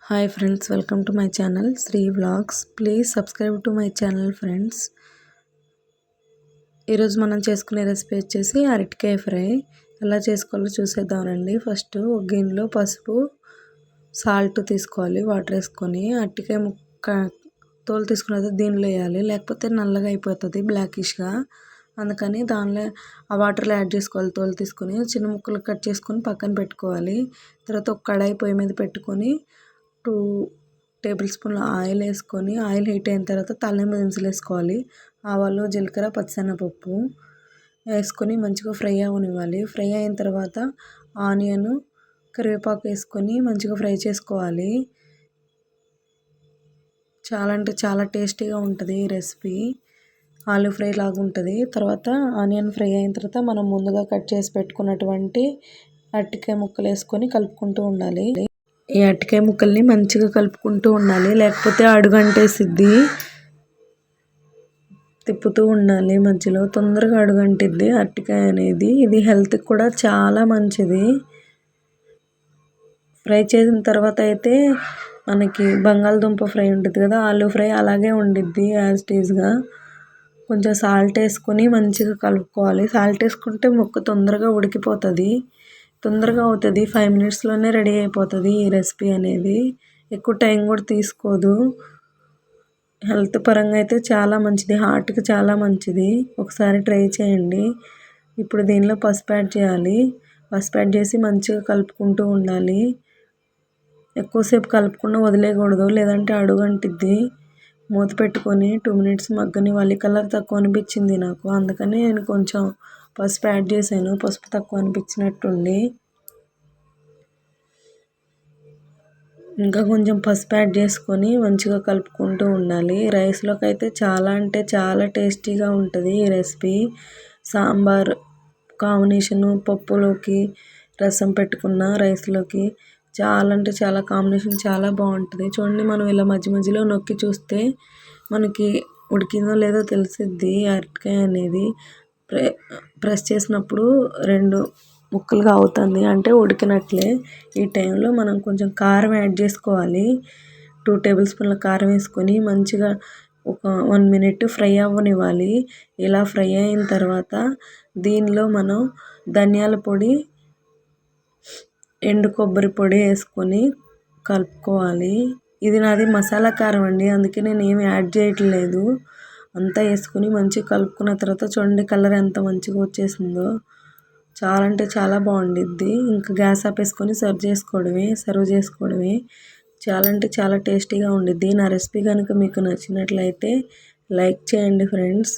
Hi friends, welcome to my channel Sri vlogs. Please subscribe to my channel friends. ఈరోజు మనం చేసుకునే recipe వచ్చేసి అరటికాయ ఫ్రై. ఎలా చేసుకోవాలో చూసేద్దామండి. ఫస్ట్ ఒక గిన్నెలో పసుపు, సాల్ట్ తీసుకోవాలి. వాటర్ వేసుకొని అరటికాయ ముక్క తోలు తీసుకున్నది దీనిలో వేయాలి, లేకపోతే నల్లగా అయిపోతుంది బ్లాకిష్గా. అందుకని దానిలో ఆ వాటర్లో యాడ్ చేసుకోవాలి. తోలు తీసుకొని చిన్న ముక్కలు కట్ చేసుకొని పక్కన పెట్టుకోవాలి. తర్వాత ఒక కడాయి పొయ్యి మీద పెట్టుకొని 2 టేబుల్ స్పూన్ల ఆయిల్ వేసుకొని, ఆయిల్ హీట్ అయిన తర్వాత తాలింపు దినుసులు వేసుకోవాలి. ఆవాలు, జీలకర్ర, పచ్చిశనగపప్పు వేసుకొని మంచిగా ఫ్రై అవ్వనివ్వాలి. ఫ్రై అయిన తర్వాత ఆనియన్, కరివేపాకు వేసుకొని మంచిగా ఫ్రై చేసుకోవాలి. చాలా అంటే చాలా టేస్టీగా ఉంటుంది ఈ రెసిపీ. ఆలు ఫ్రై లాగా ఉంటుంది. తర్వాత ఆనియన్ ఫ్రై అయిన తర్వాత మనం ముందుగా కట్ చేసి పెట్టుకున్నటువంటి అరటికాయ ముక్కలు వేసుకొని కలుపుకుంటూ ఉండాలి. ఈ అరటికాయ ముక్కల్ని మంచిగా కలుపుకుంటూ ఉండాలి, లేకపోతే అడుగంటేసిద్ది. తిప్పుతూ ఉండాలి మధ్యలో, తొందరగా అడుగంటిద్ది అరటికాయ అనేది. ఇది హెల్త్కి కూడా చాలా మంచిది. ఫ్రై చేసిన తర్వాత అయితే మనకి బంగాళదుంప ఫ్రై ఉంటుంది కదా, ఆలు ఫ్రై అలాగే ఉండిద్ది యాజ్ టీజ్గా. కొంచెం సాల్ట్ వేసుకొని మంచిగా కలుపుకోవాలి. సాల్ట్ వేసుకుంటే ముక్క తొందరగా ఉడికిపోతుంది, తొందరగా అవుతుంది. 5 మినిట్స్లోనే రెడీ అయిపోతుంది ఈ రెసిపీ అనేది. ఎక్కువ టైం కూడా తీసుకోదు. హెల్త్ పరంగా అయితే చాలా మంచిది, హార్ట్కి చాలా మంచిది. ఒకసారి ట్రై చేయండి. ఇప్పుడు దీనిలో పసుపు యాడ్ చేయాలి. పసుపు యాడ్ చేసి మంచిగా కలుపుకుంటూ ఉండాలి. ఎక్కువసేపు కలుపుకుండా వదిలేయకూడదు, లేదంటే అడుగంటిద్ది. మూత పెట్టుకొని 2 మినిట్స్ మగ్గనివ్వాలి. కలర్ తక్కువ అనిపించింది నాకు, అందుకని నేను కొంచెం పసుపు యాడ్ చేశాను. పసుపు తక్కువ అనిపించినట్టుండి. ఇంకా కొంచెం పసుపు యాడ్ చేసుకొని మంచిగా కలుపుకుంటూ ఉండాలి. రైస్లోకి అయితే చాలా అంటే చాలా టేస్టీగా ఉంటుంది ఈ రెసిపీ. సాంబార్ కాంబినేషను, పప్పులోకి, రసం పెట్టుకున్న రైస్లోకి చాలా అంటే చాలా కాంబినేషన్ చాలా బాగుంటుంది. చూడండి, మనం ఇలా మధ్య మధ్యలో నొక్కి చూస్తే మనకి ఉడికిందో లేదో తెలిసిద్ది. అరటికాయ అనేది ప్రెస్ చేసినప్పుడు 2 ముక్కలుగా అవుతుంది, అంటే ఉడికినట్లే. ఈ టైంలో మనం కొంచెం కారం యాడ్ చేసుకోవాలి. 2 టేబుల్ స్పూన్ల కారం వేసుకొని మంచిగా ఒక 1 మినిట్ ఫ్రై అవ్వనివ్వాలి. ఇలా ఫ్రై అయిన తర్వాత దీనిలో మనం ధనియాల పొడి, ఎండు కొబ్బరి పొడి వేసుకొని కలుపుకోవాలి. ఇది నాది మసాలా కారం అండి, అందుకే నేను ఏమి యాడ్ చేయట్లేదు. అంతా వేసుకొని మంచిగా కలుపుకున్న తర్వాత చూడండి కలర్ ఎంత మంచిగా వచ్చేసిందో. చాలా అంటే చాలా బాగుండిద్ది. ఇంకా గ్యాస్ ఆపేసుకొని సర్వ్ చేసుకోవడమే. చాలా అంటే చాలా టేస్టీగా ఉండిద్ది. నా రెసిపీ కనుక మీకు నచ్చినట్లయితే లైక్ చేయండి ఫ్రెండ్స్.